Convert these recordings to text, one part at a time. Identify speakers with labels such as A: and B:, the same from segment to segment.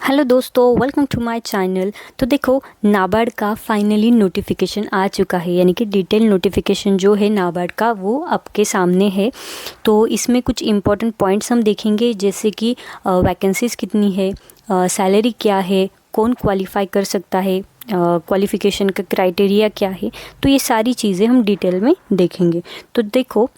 A: Hello दोस्तों, welcome to my channel. तो देखो, नाबार्ड का फाइनली नोटिफिकेशन आ चुका है, यानी कि डिटेल नोटिफिकेशन जो है नाबार्ड का वो आपके सामने है। तो इसमें कुछ इम्पॉर्टेंट पॉइंट्स हम देखेंगे, जैसे कि वैकेंसीज़ कितनी है, सैलरी क्या है, कौन क्वालिफाई कर सकता है, क्वालिफ़िकेशन का क्राइटेरिया क्या है। तो ये सारी चीज़ें हम डिटेल में देखेंगे। तो देखो,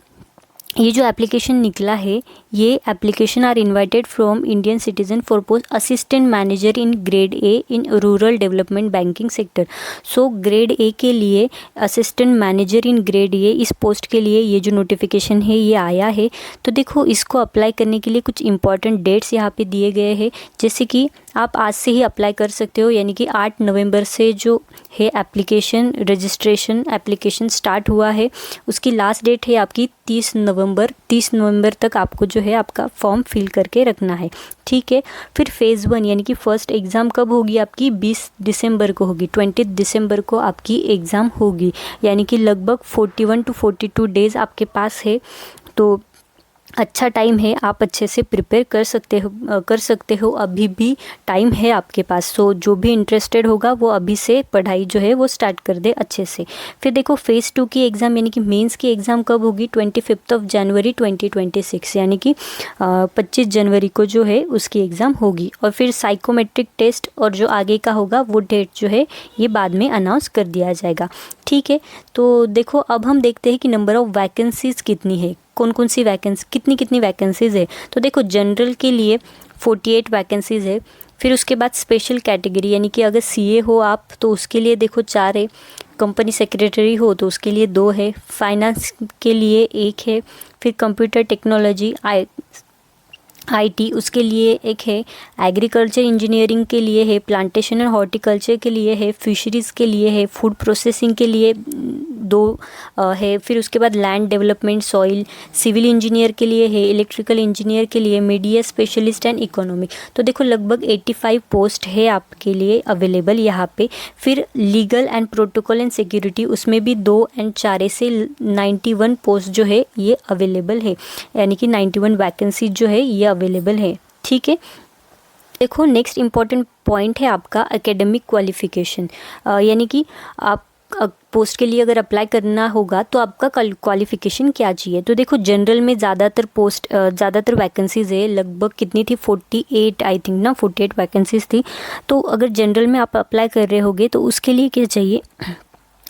A: ये जो एप्लीकेशन निकला है, ये application are invited from Indian citizen for post assistant manager in grade A in rural development banking sector. So grade A के लिए assistant manager in grade A, इस पोस्ट के लिए ये जो नोटिफिकेशन है ये आया है। तो देखो, इसको अप्लाई करने के लिए कुछ इंपॉर्टेंट डेट्स यहाँ पे दिए गए हैं, जैसे कि आप आज से ही अप्लाई कर सकते हो, यानी कि 8 नवंबर से जो है एप्लीकेशन रजिस्ट्रेशन एप्लीकेशन स्टार्ट हुआ है। उसकी लास्ट डेट है आपकी 30 नवंबर तक आपको जो है आपका फॉर्म फिल करके रखना है, ठीक है। फिर फेज़ 1 यानी कि फ़र्स्ट एग्ज़ाम कब होगी आपकी, 20 दिसंबर को होगी, 20 दिसंबर को आपकी एग्ज़ाम होगी, यानी कि लगभग 41 to 42 डेज़ आपके पास है। तो अच्छा टाइम है, आप अच्छे से प्रिपेयर कर सकते हो, अभी भी टाइम है आपके पास। सो जो भी इंटरेस्टेड होगा वो अभी से पढ़ाई जो है वो स्टार्ट कर दे अच्छे से। फिर देखो, फेज़ 2 की एग्ज़ाम यानी कि मेंस की एग्ज़ाम कब होगी, 25 जनवरी 2026, यानी कि 25 जनवरी को जो है उसकी एग्ज़ाम होगी। और फिर साइकोमेट्रिक टेस्ट और जो आगे का होगा वो डेट जो है ये बाद में अनाउंस कर दिया जाएगा, ठीक है। तो देखो, अब हम देखते हैं कि नंबर ऑफ़ वैकेंसीज़ कितनी है, कौन कौन सी वैकेंसी कितनी वैकेंसीज़ है। तो देखो, जनरल के लिए 48 वैकेंसीज़ है। फिर उसके बाद स्पेशल कैटेगरी यानी कि अगर सीए हो आप तो उसके लिए देखो 4 है, कंपनी सेक्रेटरी हो तो उसके लिए 2 है, फाइनेंस के लिए 1 है, फिर कंप्यूटर टेक्नोलॉजी आईटी उसके लिए 1 है, एग्रीकल्चर इंजीनियरिंग के लिए है, प्लांटेशन और हॉर्टिकल्चर के लिए है, फिशरीज़ के लिए है, फूड प्रोसेसिंग के लिए 2 है। फिर उसके बाद land development, soil, civil engineer के लिए है, इलेक्ट्रिकल इंजीनियर के लिए, मीडिया स्पेशलिस्ट एंड इकोनॉमिक। तो देखो, लगभग 85 पोस्ट है आपके लिए अवेलेबल यहाँ पे। फिर legal and protocol and security, उसमें भी 2 और 4 ऐसे 91 पोस्ट जो है ये अवेलेबल है, यानी कि 91 वैकेंसी जो है ये अवेलेबल है, ठीक है। देखो, नेक्स्ट इम्पॉर्टेंट पॉइंट है आपका एकेडमिक क्वालिफ़िकेशन, यानी कि आप पोस्ट के लिए अगर अप्लाई करना होगा तो आपका क्वालिफ़िकेशन क्या चाहिए। तो देखो, जनरल में ज़्यादातर वैकेंसीज़ है, लगभग कितनी थी 48 आई थिंक ना, 48 वैकेंसीज़ थी। तो अगर जनरल में आप अप्लाई कर रहे होगे तो उसके लिए क्या चाहिए,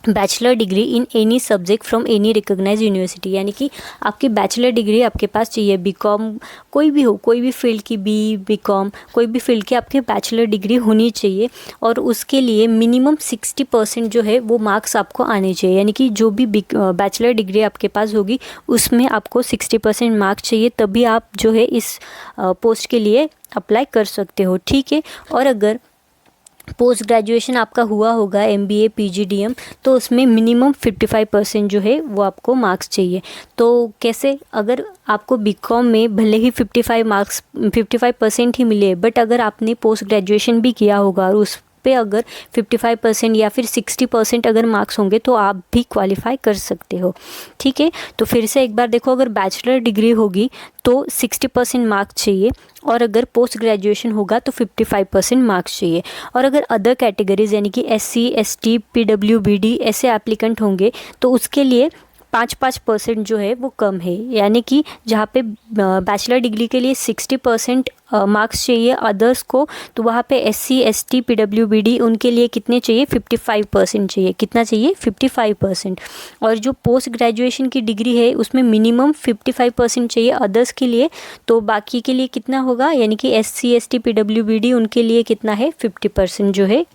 A: bachelor degree in any subject from any recognise university, यानी कि आपकी बैचलर डिग्री आपके पास चाहिए, बीकॉम कोई भी हो, कोई भी फील्ड की, बीकॉम कोई भी फील्ड की आपकी बैचलर डिग्री होनी चाहिए। और उसके लिए मिनिमम 60% जो है वो मार्क्स आपको आने चाहिए, यानी कि जो भी बैचलर डिग्री आपके पास होगी उसमें आपको 60% मार्क्स चाहिए, तभी आप जो है इस पोस्ट के लिए अप्लाई कर सकते हो, ठीक है। और अगर पोस्ट ग्रेजुएशन आपका हुआ होगा MBA PGDM तो उसमें मिनिमम 55% जो है वो आपको मार्क्स चाहिए। तो कैसे, अगर आपको बीकॉम में भले ही 55% ही मिले, बट अगर आपने पोस्ट ग्रेजुएशन भी किया होगा और उस पे अगर 55% या फिर 60% अगर मार्क्स होंगे तो आप भी क्वालिफाई कर सकते हो, ठीक है। तो फिर से एक बार देखो, अगर बैचलर डिग्री होगी तो 60% मार्क्स चाहिए, और अगर पोस्ट ग्रेजुएशन होगा तो 55% मार्क्स चाहिए। और अगर अदर कैटेगरीज यानी कि SC ST PWBD ऐसे एप्लीकेंट होंगे तो उसके लिए 5% जो है वो कम है, यानी कि जहाँ पे बैचलर डिग्री के लिए 60% मार्क्स चाहिए अदर्स को, तो वहाँ पे SC ST PWBD उनके लिए कितने चाहिए, 55% चाहिए। कितना चाहिए, 55%। और जो पोस्ट ग्रेजुएशन की डिग्री है उसमें मिनिमम 55% चाहिए अदर्स के लिए, तो बाकी के लिए कितना होगा, यानी कि SC ST PWBD उनके लिए कितना है, 50% जो है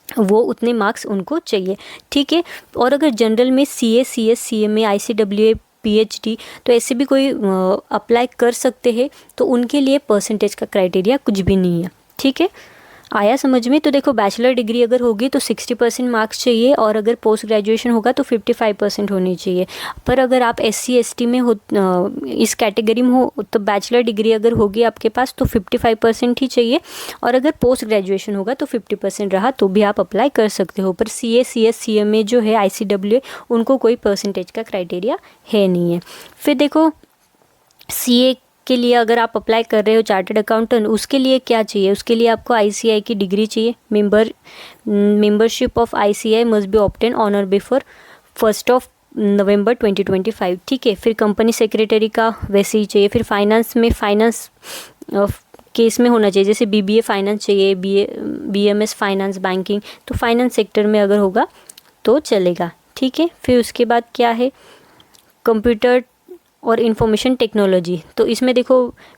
A: वो उतने मार्क्स उनको चाहिए, ठीक है। और अगर जनरल में CA CS CMA ICWA PhD तो ऐसे भी कोई अप्लाई कर सकते हैं, तो उनके लिए परसेंटेज का क्राइटेरिया कुछ भी नहीं है, ठीक है। आया समझ में। तो देखो, बैचलर डिग्री अगर होगी तो 60% मार्क्स चाहिए, और अगर पोस्ट ग्रेजुएशन होगा तो 55% होनी चाहिए। पर अगर आप SC ST में हो, इस कैटेगरी में हो, तो बैचलर डिग्री अगर होगी आपके पास तो 55% ही चाहिए, और अगर पोस्ट ग्रेजुएशन होगा तो 50% रहा तो भी आप अप्लाई कर सकते हो। पर CA CS CMA जो है ICWA उनको कोई परसेंटेज का क्राइटेरिया है नहीं है। फिर देखो, CA के लिए अगर आप अप्लाई कर रहे हो चार्टर्ड अकाउंटेंट, उसके लिए क्या चाहिए, उसके लिए आपको आईसीआई की डिग्री चाहिए। Membership of ICI must be obtain on और बिफोर 1 नवंबर 2025, ठीक है। फिर कंपनी सेक्रेटरी का वैसे ही चाहिए। फिर फाइनेंस में, फाइनेंस केस में होना चाहिए, जैसे बीबीए फाइनेंस चाहिए, बीएमएस फाइनेंस बैंकिंग, तो फाइनेंस सेक्टर में अगर होगा तो चलेगा, ठीक है। फिर उसके बाद क्या है, कंप्यूटर और इंफॉर्मेशन टेक्नोलॉजी, तो इसमें देखो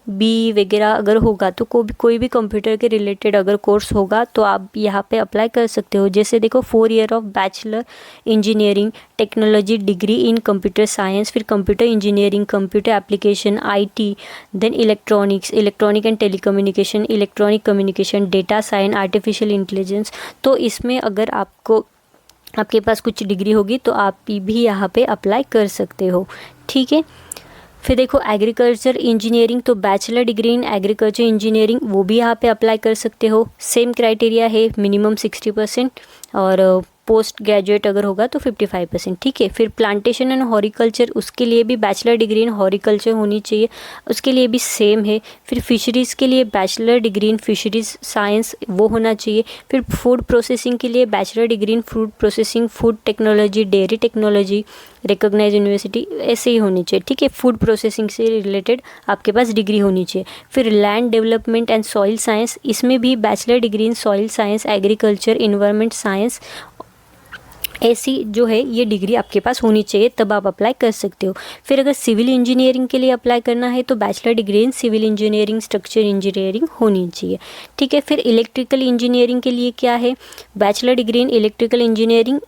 A: बी वगैरह अगर होगा तो कोई भी कंप्यूटर के रिलेटेड अगर कोर्स होगा तो आप यहाँ पे अप्लाई कर सकते हो। जैसे देखो 4 year of bachelor engineering technology degree in computer science, फिर computer engineering, computer application, IT, then electronic and telecommunication, electronic communication, data science, artificial intelligence. तो इसमें अगर आपके पास कुछ डिग्री होगी तो आप भी यहाँ पे अप्लाई कर सकते हो, ठीक है। फिर देखो एग्रीकल्चर इंजीनियरिंग, तो bachelor degree in agriculture engineering वो भी यहाँ पे अप्लाई कर सकते हो। सेम क्राइटेरिया है, मिनिमम 60% और पोस्ट ग्रेजुएट अगर होगा तो 55%, ठीक है। फिर प्लांटेशन एंड हॉरिकल्चर, उसके लिए भी बैचलर डिग्री इन हॉरिकल्चर होनी चाहिए, उसके लिए भी सेम है। फिर फिशरीज़ के लिए bachelor degree in fisheries science वो होना चाहिए। फिर फूड प्रोसेसिंग के लिए bachelor degree in food processing, food technology, dairy technology, recognise university, ऐसे ही होनी चाहिए, ठीक है। फूड प्रोसेसिंग से रिलेटेड आपके पास डिग्री होनी चाहिए। फिर land development and soil science, इसमें भी bachelor degree in soil science, agriculture, environment science, ऐसी जो है ये डिग्री आपके पास होनी चाहिए, तब आप अप्लाई कर सकते हो। फिर अगर सिविल इंजीनियरिंग के लिए अप्लाई करना है तो bachelor degree in civil engineering, structure engineering होनी चाहिए, ठीक है। फिर इलेक्ट्रिकल इंजीनियरिंग के लिए क्या है, bachelor degree in electrical engineering,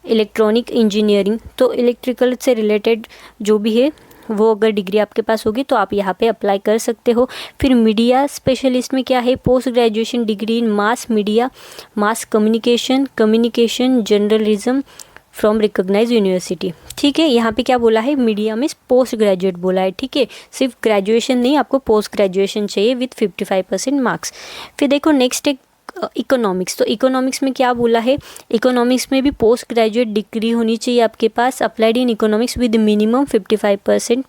A: electronic engineering, तो इलेक्ट्रिकल से रिलेटेड जो भी है वो अगर डिग्री आपके पास होगी तो आप यहाँ पे अप्लाई कर सकते हो। फिर मीडिया स्पेशलिस्ट में क्या है, post graduation degree in mass media, mass communication journalism from recognise university, ठीक है। यहाँ पे क्या बोला है, मीडिया में पोस्ट ग्रेजुएट बोला है, ठीक है। सिर्फ ग्रेजुएशन नहीं, आपको पोस्ट ग्रेजुएशन चाहिए विथ 55% मार्क्स। फिर देखो नेक्स्ट एक इकोनॉमिक्स, तो इकोनॉमिक्स में क्या बोला है, इकोनॉमिक्स में भी पोस्ट ग्रेजुएट डिग्री होनी चाहिए आपके पास, applied in economics with minimum 55%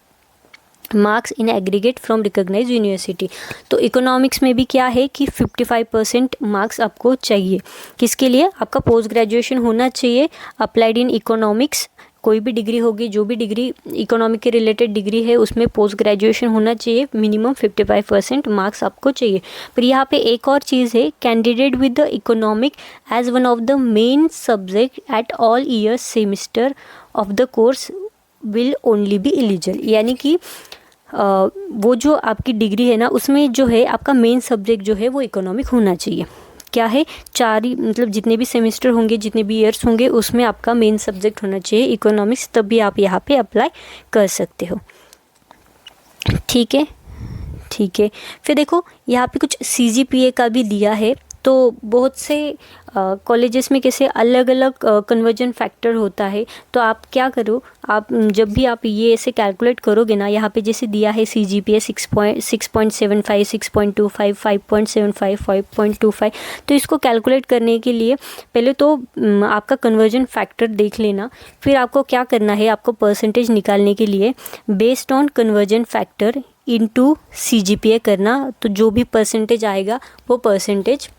A: marks in aggregate from recognise university. तो इकोनॉमिक्स में भी क्या है कि 55% मार्क्स आपको चाहिए, किसके लिए, आपका पोस्ट ग्रेजुएशन होना चाहिए, अप्लाइड इन इकोनॉमिक्स, कोई भी डिग्री होगी, जो भी डिग्री इकोनॉमिक के रिलेटेड डिग्री है उसमें पोस्ट ग्रेजुएशन होना चाहिए, मिनिमम 55% मार्क्स आपको चाहिए। फिर यहाँ पे एक और चीज़ है, candidate with the economic as one of the main subject at all year semester of the course will only be eligible, यानी कि वो जो आपकी डिग्री है ना उसमें जो है आपका मेन सब्जेक्ट जो है वो इकोनॉमिक होना चाहिए। क्या है, 4 ही मतलब जितने भी सेमेस्टर होंगे, जितने भी ईयर्स होंगे उसमें आपका मेन सब्जेक्ट होना चाहिए इकोनॉमिक्स, तब भी आप यहाँ पे अप्लाई कर सकते हो, ठीक है, ठीक है। फिर देखो यहाँ पे कुछ CGPA का भी दिया है, तो बहुत से कॉलेजेस में कैसे अलग अलग कन्वर्जन फैक्टर होता है, तो आप क्या करो, आप जब भी आप ये ऐसे कैलकुलेट करोगे ना, यहाँ पे जैसे दिया है CGPA 6.75, 6.25, 5.75, 5.25, तो इसको कैलकुलेट करने के लिए पहले तो आपका कन्वर्जन फैक्टर देख लेना, फिर आपको क्या करना है, आपको परसेंटेज निकालने के लिए based on conversion factor into CGPA करना, तो जो भी परसेंटेज आएगा वो परसेंटेज,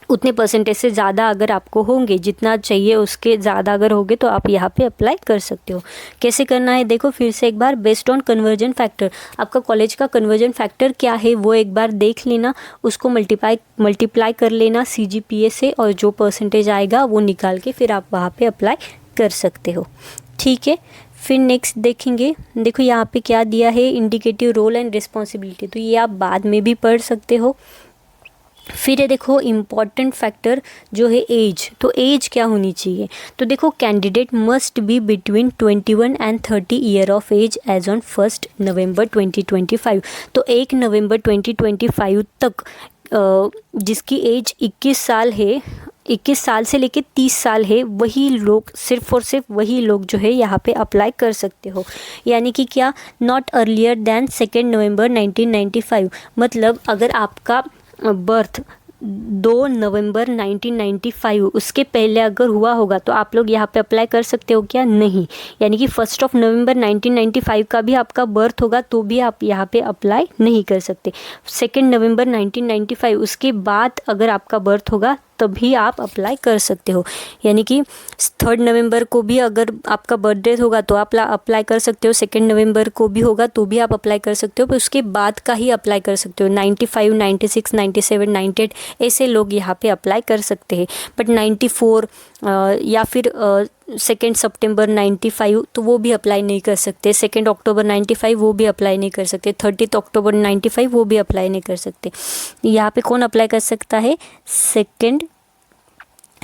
A: उतने परसेंटेज से ज़्यादा अगर आपको होंगे, जितना चाहिए उसके ज़्यादा अगर होंगे तो आप यहाँ पे अप्लाई कर सकते हो। कैसे करना है देखो फिर से एक बार, बेस्ड ऑन कन्वर्जन फैक्टर, आपका कॉलेज का कन्वर्जन फैक्टर क्या है वो एक बार देख लेना, उसको मल्टीप्लाई कर लेना CGPA से, और जो परसेंटेज आएगा वो निकाल के फिर आप वहाँ पे अप्लाई कर सकते हो, ठीक है। फिर नेक्स्ट देखेंगे, देखो यहाँ पे क्या दिया है, इंडिकेटिव रोल एंड रिस्पॉन्सिबिलिटी, तो ये आप बाद में भी पढ़ सकते हो। फिर ये देखो इम्पॉर्टेंट फैक्टर जो है एज, तो एज क्या होनी चाहिए, तो देखो candidate must be between 21 and 30 year of age age on 1 November 2025, तो 1 नवंबर 2025 तक जिसकी एज 21 साल है, 21 साल से लेके 30 साल है, वही लोग, सिर्फ और सिर्फ वही लोग जो है यहाँ पे अप्लाई कर सकते हो। यानी कि क्या, नॉट अर्लियर दैन 2 नवंबर 1995, मतलब अगर आपका बर्थ 2 नवंबर 1995 उसके पहले अगर हुआ होगा तो आप लोग यहाँ पे अप्लाई कर सकते हो क्या? नहीं। यानी कि 1 नवंबर 1995 का भी आपका बर्थ होगा तो भी आप यहाँ पे अप्लाई नहीं कर सकते। 2 नवंबर 1995 उसके बाद अगर आपका बर्थ होगा तभी आप अप्लाई कर सकते हो। यानी कि 3 नवंबर को भी अगर आपका बर्थडे होगा तो आप अप्लाई कर सकते हो, 2 नवंबर को भी होगा तो भी आप अप्लाई कर सकते हो, पर उसके बाद का ही अप्लाई कर सकते हो। 95, 96, 97, 98 ऐसे लोग यहाँ पे अप्लाई कर सकते हैं। बट 94 या फिर 2 सितंबर 95 तो वो भी अप्लाई नहीं कर सकते। 2 अक्टूबर 95 वो भी अप्लाई नहीं कर सकते। 30 अक्टूबर 95 वो भी अप्लाई नहीं कर सकते। यहाँ पे कौन अप्लाई कर सकता है? 2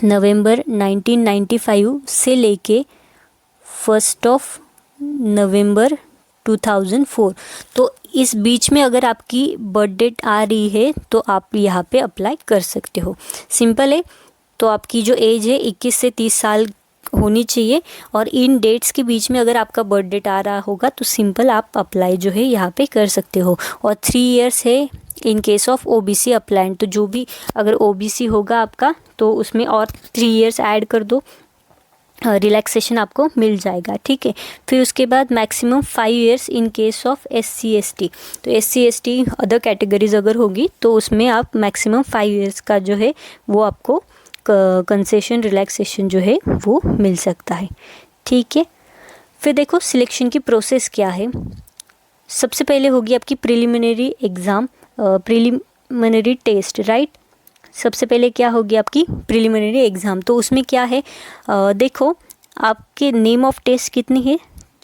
A: नवंबर 1995 से लेके 1 नवंबर 2004, तो इस बीच में अगर आपकी बर्थ डेट आ रही है तो आप यहाँ पे अप्लाई कर सकते हो। सिंपल है। तो आपकी जो एज है 21 से 30 साल होनी चाहिए और इन डेट्स के बीच में अगर आपका बर्थ डेट आ रहा होगा तो सिंपल आप अप्लाई जो है यहाँ पे कर सकते हो। और 3 इयर्स है in case of OBC applied, तो जो भी अगर ओबीसी होगा आपका तो उसमें और 3 इयर्स ऐड कर दो, रिलैक्सेशन आपको मिल जाएगा। ठीक है। फिर उसके बाद maximum 5 years in case of SC ST, तो SC ST अदर कैटेगरीज अगर होगी तो उसमें आप मैक्सिमम 5 इयर्स का जो है वो आपको कंसेशन रिलैक्सेशन जो है वो मिल सकता है। ठीक है। फिर देखो सिलेक्शन की प्रोसेस क्या है। सबसे पहले होगी आपकी preliminary exam, preliminary test, right. सबसे पहले क्या होगी आपकी प्रिलिमिनरी एग्ज़ाम। तो उसमें क्या है, देखो आपके नेम ऑफ टेस्ट कितनी है,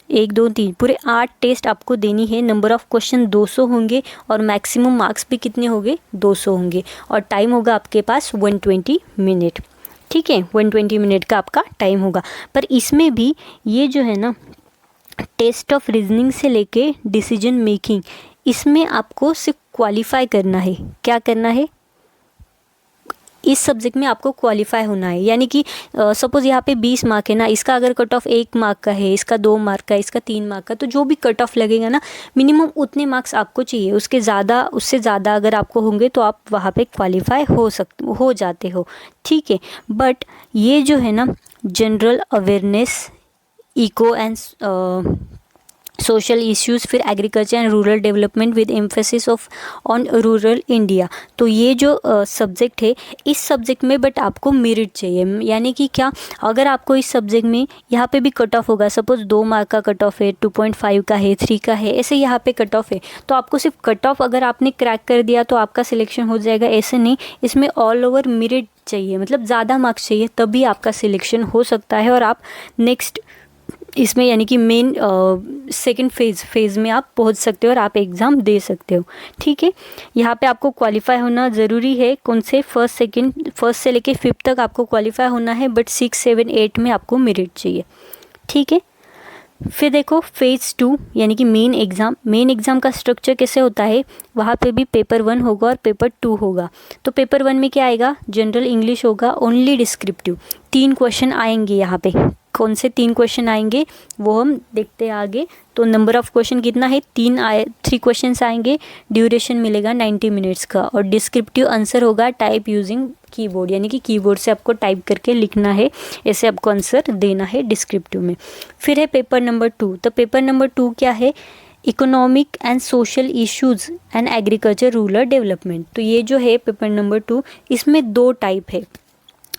A: 1 2 3 पूरे 8 टेस्ट आपको देनी है। नंबर ऑफ़ क्वेश्चन 200 होंगे और मैक्सिमम मार्क्स भी कितने होंगे, 200 होंगे। और टाइम होगा आपके पास 120 मिनट। ठीक है, 120 मिनट का आपका टाइम होगा। पर इसमें भी ये जो है ना, टेस्ट ऑफ रीजनिंग से लेके डिसीजन मेकिंग, इसमें आपको सिर्फ क्वालिफाई करना है। क्या करना है? इस सब्जेक्ट में आपको क्वालिफाई होना है। यानी कि सपोज़ यहाँ पे 20 मार्क है ना, इसका अगर कट ऑफ 1 मार्क का है, इसका 2 मार्क का है, इसका 3 मार्क का, तो जो भी कट ऑफ लगेगा ना मिनिमम उतने मार्क्स आपको चाहिए। उससे ज़्यादा अगर आपको होंगे तो आप वहाँ पे क्वालिफाई हो जाते हो। ठीक है। बट ये जो है ना general awareness, eco and social issues, फिर agriculture and rural development with emphasis on rural India, तो ये जो सब्जेक्ट है, इस सब्जेक्ट में बट आपको मेरिट चाहिए। यानी कि क्या, अगर आपको इस सब्जेक्ट में यहाँ पे भी कट ऑफ होगा, सपोज 2 मार्क का कट ऑफ है, 2.5 का है, 3 का है, ऐसे यहाँ पे कट ऑफ है, तो आपको सिर्फ कट ऑफ अगर आपने क्रैक कर दिया तो आपका सिलेक्शन हो जाएगा, ऐसे नहीं। इसमें ऑल ओवर मेरिट चाहिए, मतलब ज़्यादा मार्क्स चाहिए, तभी आपका सिलेक्शन हो सकता है और आप नेक्स्ट इसमें यानी कि मेन सेकंड फेज़ में आप पहुंच सकते हो और आप एग्ज़ाम दे सकते हो। ठीक है। यहाँ पे आपको क्वालिफाई होना ज़रूरी है। कौन से फर्स्ट से लेके 5th तक आपको क्वालिफाई होना है, बट 6, 7, 8 में आपको मेरिट चाहिए। ठीक है। फिर देखो फेज़ 2 यानी कि मेन एग्ज़ाम का स्ट्रक्चर कैसे होता है। वहाँ पे भी पेपर 1 होगा और पेपर 2 होगा। तो पेपर 1 में क्या आएगा, जनरल इंग्लिश होगा, ओनली डिस्क्रिप्टिव। 3 क्वेश्चन आएंगे यहाँ पे। कौन से 3 क्वेश्चन आएंगे वो हम देखते हैं आगे। तो नंबर ऑफ़ क्वेश्चन कितना है, 3 क्वेश्चंस आएंगे, ड्यूरेशन मिलेगा 90 मिनट्स का, और डिस्क्रिप्टिव आंसर होगा टाइप यूजिंग कीबोर्ड, यानी कि कीबोर्ड से आपको टाइप करके लिखना है, ऐसे आपको आंसर देना है डिस्क्रिप्टिव में। फिर है पेपर नंबर 2। तो पेपर नंबर 2 क्या है, economic and social issues and agriculture rural development. तो ये जो है पेपर नंबर 2, इसमें 2 टाइप है,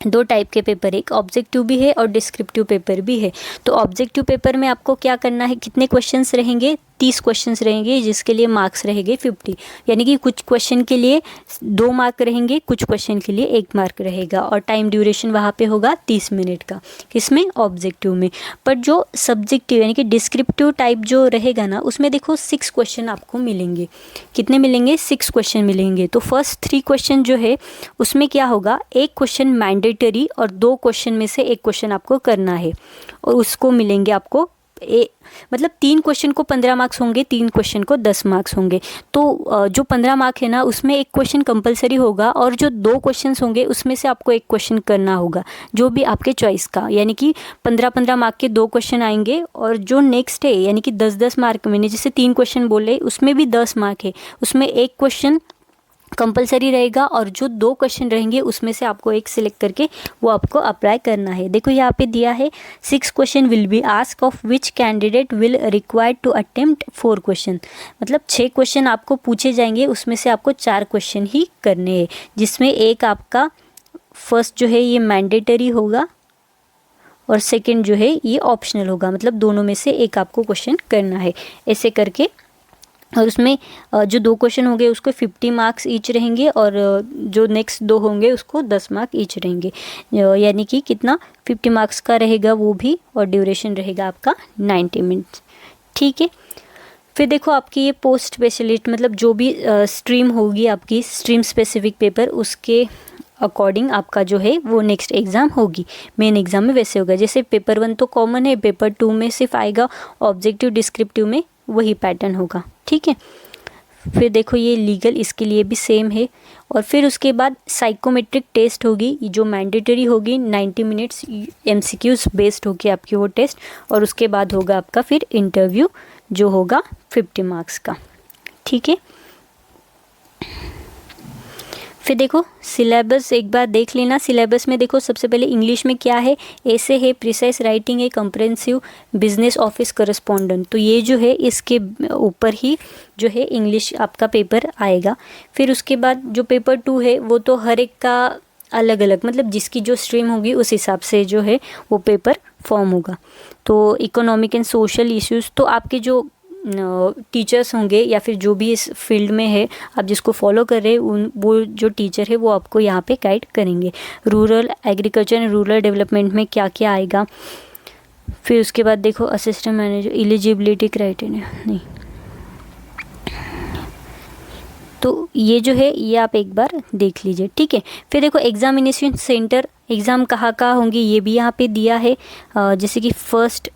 A: 2 टाइप के पेपर, एक ऑब्जेक्टिव भी है और डिस्क्रिप्टिव पेपर भी है। तो ऑब्जेक्टिव पेपर में आपको क्या करना है, कितने क्वेश्चंस रहेंगे, 30 क्वेश्चंस रहेंगे, जिसके लिए मार्क्स रहेंगे 50। यानी कि कुछ क्वेश्चन के लिए 2 मार्क रहेंगे, कुछ क्वेश्चन के लिए 1 मार्क रहेगा, और टाइम ड्यूरेशन वहाँ पे होगा 30 मिनट का, किसमें, ऑब्जेक्टिव में। पर जो सब्जेक्टिव यानी कि डिस्क्रिप्टिव टाइप जो रहेगा ना, उसमें देखो 6 क्वेश्चन आपको मिलेंगे। कितने मिलेंगे, 6 क्वेश्चन मिलेंगे। तो फर्स्ट 3 क्वेश्चन जो है उसमें क्या होगा, 1 क्वेश्चन मैंडेटरी और 2 क्वेश्चन में से 1 क्वेश्चन आपको करना है, और उसको मिलेंगे आपको मतलब 3 क्वेश्चन को 15 मार्क्स होंगे, 3 क्वेश्चन को 10 मार्क्स होंगे। तो जो 15 मार्क है ना, उसमें 1 क्वेश्चन कंपलसरी होगा, और जो 2 क्वेश्चंस होंगे उसमें से आपको 1 क्वेश्चन करना होगा, जो भी आपके चॉइस का। यानी कि 15-15 मार्क के 2 क्वेश्चन आएंगे, और जो नेक्स्ट है यानी कि 10-10 मार्क, मैंने जैसे 3 क्वेश्चन बोले उसमें भी 10 मार्क है, उसमें 1 क्वेश्चन कंपलसरी रहेगा और जो 2 क्वेश्चन रहेंगे उसमें से आपको एक सिलेक्ट करके वो आपको अप्लाई करना है। देखो यहाँ पे दिया है 6 question will be ask of which candidate will required to attempt 4 question, मतलब 6 क्वेश्चन आपको पूछे जाएंगे, उसमें से आपको 4 क्वेश्चन ही करने हैं, जिसमें एक आपका फर्स्ट जो है ये मैंडेटरी होगा और सेकंड जो है ये ऑप्शनल होगा, मतलब दोनों में से एक आपको क्वेश्चन करना है ऐसे करके। और उसमें जो 2 क्वेश्चन होंगे उसको 50 मार्क्स ईच रहेंगे और जो नेक्स्ट 2 होंगे उसको 10 मार्क ईच रहेंगे, यानी कि कितना 50 मार्क्स का रहेगा वो भी, और ड्यूरेशन रहेगा आपका 90 मिनट्स। ठीक है, फिर देखो आपकी ये पोस्ट स्पेशलिस्ट, मतलब जो भी स्ट्रीम होगी आपकी, स्ट्रीम स्पेसिफिक पेपर, उसके अकॉर्डिंग आपका जो है वो नेक्स्ट एग्ज़ाम होगी। मेन एग्ज़ाम में वैसे होगा, जैसे पेपर 1 तो कॉमन है, पेपर 2 में सिर्फ आएगा ऑब्जेक्टिव डिस्क्रिप्टिव में वही पैटर्न होगा। ठीक है, फिर देखो ये लीगल, इसके लिए भी सेम है। और फिर उसके बाद साइकोमेट्रिक टेस्ट होगी जो मैंडेटरी होगी, 90 मिनट्स MCQs बेस्ड होगी आपकी वो टेस्ट, और उसके बाद होगा आपका फिर इंटरव्यू जो होगा 50 मार्क्स का। ठीक है, फिर देखो सिलेबस एक बार देख लेना। सिलेबस में देखो सबसे पहले इंग्लिश में क्या है, ऐसे है, प्रिसाइज राइटिंग है, कंप्रेहेंसिव, बिजनेस ऑफिस करस्पॉन्डेंट, तो ये जो है इसके ऊपर ही जो है इंग्लिश आपका पेपर आएगा। फिर उसके बाद जो पेपर 2 है वो तो हर एक का अलग अलग, मतलब जिसकी जो स्ट्रीम होगी उस हिसाब से जो है वो पेपर फॉर्म होगा। तो इकोनॉमिक एंड सोशल इश्यूज़, तो आपके जो टीचर्स होंगे या फिर जो भी इस फील्ड में है आप जिसको फॉलो कर रहे हैं उन वो जो टीचर है वो आपको यहाँ पे गाइड करेंगे। Rural agriculture and rural development में क्या क्या आएगा। फिर उसके बाद देखो असिस्टेंट मैनेजर, एलिजिबिलिटी क्राइटेरिया नहीं, तो ये जो है ये आप एक बार देख लीजिए। ठीक है, फिर देखो एग्जामिनेशन सेंटर, एग्ज़ाम कहाँ कहाँ होंगी ये भी यहाँ पे दिया है। जैसे कि फर्स्ट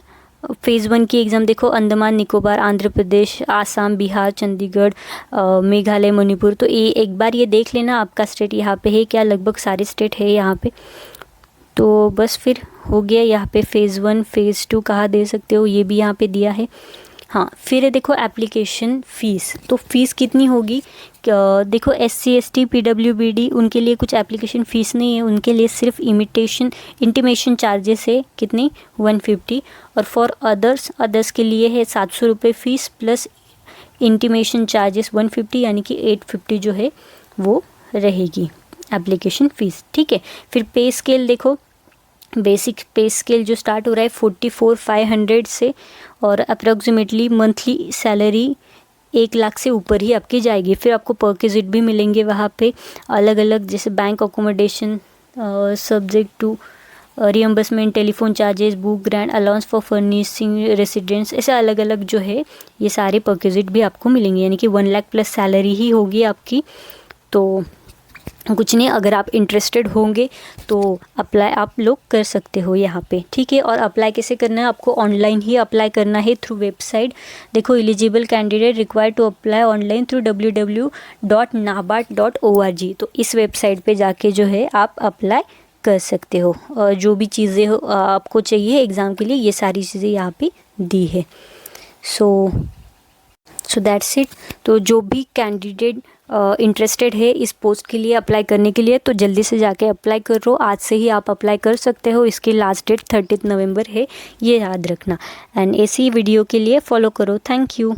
A: फेज़ 1 की एग्ज़ाम देखो अंडमान निकोबार, आंध्र प्रदेश, आसाम, बिहार, चंडीगढ़, मेघालय, मणिपुर, तो ये एक बार ये देख लेना आपका स्टेट यहाँ पे है क्या, लगभग सारे स्टेट है यहाँ पे। तो बस फिर हो गया यहाँ पे फेज़ 1, फेज़ 2 कहाँ दे सकते हो ये भी यहाँ पे दिया है। हाँ, फिर देखो एप्लीकेशन फ़ीस, तो फ़ीस कितनी होगी, देखो SC ST PWBD उनके लिए कुछ एप्लीकेशन फ़ीस नहीं है, उनके लिए सिर्फ इंटीमेशन चार्जेस है कितनी 150, और फॉर अदर्स के लिए है 700 रुपये फ़ीस प्लस इंटीमेशन चार्जेस 150, यानी कि 850 जो है वो रहेगी एप्लीकेशन फ़ीस। ठीक है, फिर पे स्केल देखो, बेसिक पे स्केल जो स्टार्ट हो रहा है 44,500 से, और अप्रॉक्सीमेटली मंथली सैलरी 1 लाख से ऊपर ही आपकी जाएगी। फिर आपको परक्विजिट भी मिलेंगे वहाँ पे अलग अलग, जैसे bank accommodation, subject to reimbursement, telephone charges, book grant, allowance for furnishing residents, ऐसे अलग अलग जो है ये सारे परक्विजिट भी आपको मिलेंगे, यानी कि 1 लाख प्लस सैलरी ही होगी आपकी। तो कुछ नहीं, अगर आप इंटरेस्टेड होंगे तो अप्लाई आप लोग कर सकते हो यहाँ पे। ठीक है, और अप्लाई कैसे करना है, आपको ऑनलाइन ही अप्लाई करना है थ्रू वेबसाइट। देखो eligible candidate required to apply online through www.nabard.org, तो इस वेबसाइट पे जाके जो है आप अप्लाई कर सकते हो, और जो भी चीज़ें आपको चाहिए एग्ज़ाम के लिए ये सारी चीज़ें यहाँ पे दी है। So that's it. तो जो भी कैंडिडेट इंटरेस्टेड है इस पोस्ट के लिए अप्लाई करने के लिए, तो जल्दी से जाके अप्लाई करो, आज से ही आप अप्लाई कर सकते हो। इसकी लास्ट डेट 30 नवंबर है, ये याद रखना। एंड ऐसी वीडियो के लिए फॉलो करो। Thank you.